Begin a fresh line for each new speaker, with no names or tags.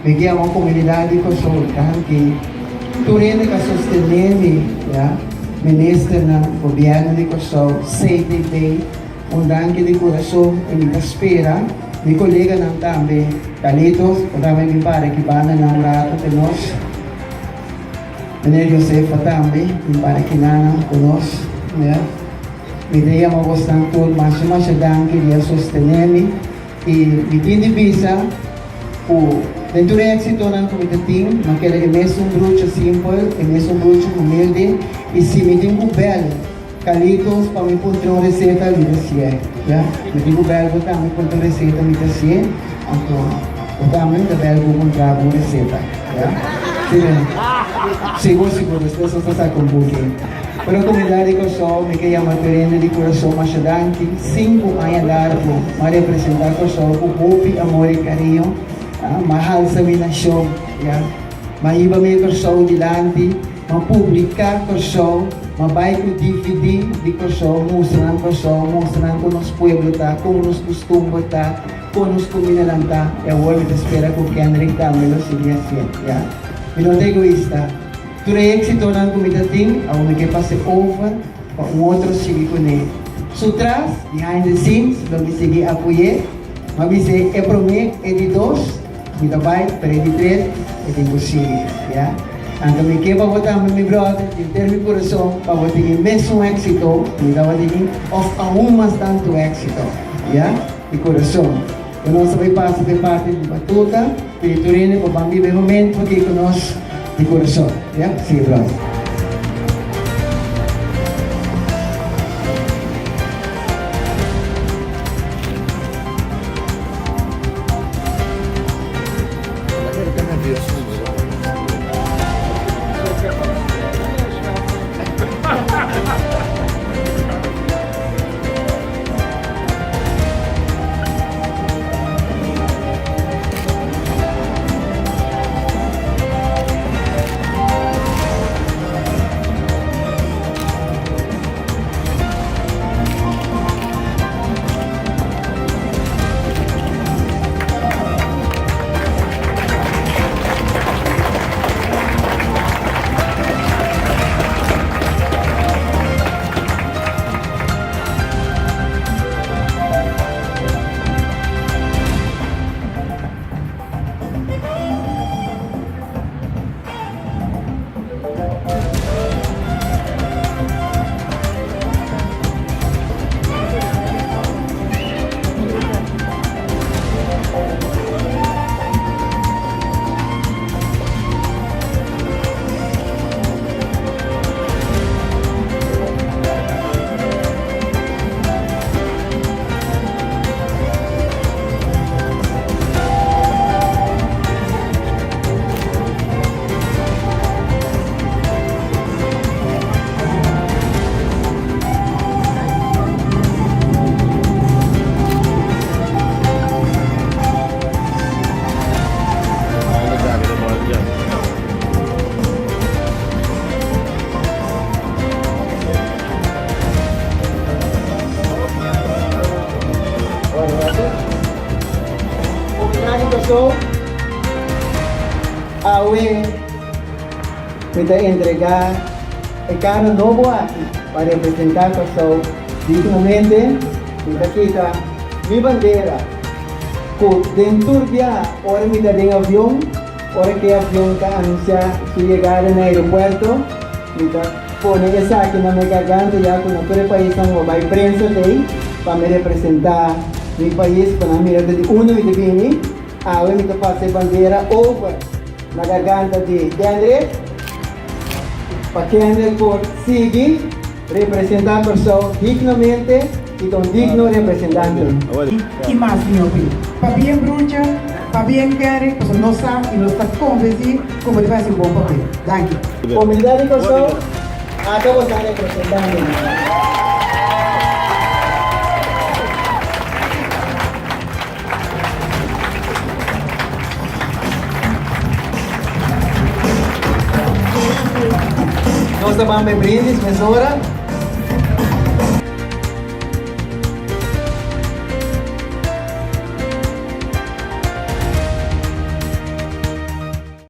Bigyan ang komunidad ko sa que tu rin ka sostenere, ya, minister ng gobyerno de Kosovo, CTT, undan que de coração e me espera, mi colega ng tambe, Calitos, o tambe mi pare que bana ng rato de nós, Menel Joseph tambe, mi pare que nana conosco, ya. Mi ideia mo gostang tudo, mas danke dia sostenere e mi divisa o dentro do êxito não comitê mas que é mesmo bruxo simples, é mesmo bruxo humilde e se me tem um belo calitos para me encontrar uma receita ali desse já me tem um belo para me encontrar uma receita ali desse então o tamanho da belo vou encontrar uma receita já seguro as pessoas estão com pouquinho para a comunidade que eu sou me quer chamar terreno de coração mais danke 5 anos largo para representar que eu sou com hope amor e carinho mahal sa minasyon, ya. Maiba may show dilante, mapublicar ko show, mabay ko DVD di ko show, mostran ko nos pueblo ta, kung nos costumbres ta, kung nos kuminalan ta, e agora me espera com que Henrik Tamelo siga assim, ya. Não é egoísta. Tu é éxito ng kumitating, ao me que passe over, pa outro siga com ele. Sutras, behind the scenes, lo me sigue apoiar, mabise é promet, é de dos, me dá vai, para de três, é de impossível, ya. Então me quer para botar meu brother, de ter meu coração, para botar em mesmo êxito, me dá vai de of aún mais tanto êxito, ya, de coração. Eu não sabia passar de parte de batuta, periturine, para viver momento aqui conosco de coração, ya, sim, brother. So, awe me entregar el carro nuevo aquí para representar Kosovo dignamente me quita mi bandera que dentro de ahora me da en avión ahora que avión que anuncia su llegada en el aeropuerto me pone esa aquí en mi garganta ya con otro país como va prensa de ahí para me representar mi país con la mirada de uno y de Vini. Awe me passa bandeira over na garganta de André para que André por seguir representar a pessoa dignamente e tão digno representante.
E mais, meu filho, para bem bruxa, para bem querer, para nós sabemos e nós estamos convencidos como deve ser bom papel. Danke.
Comunidade de Kosovo, até você representando. Nós também brindis, mesora.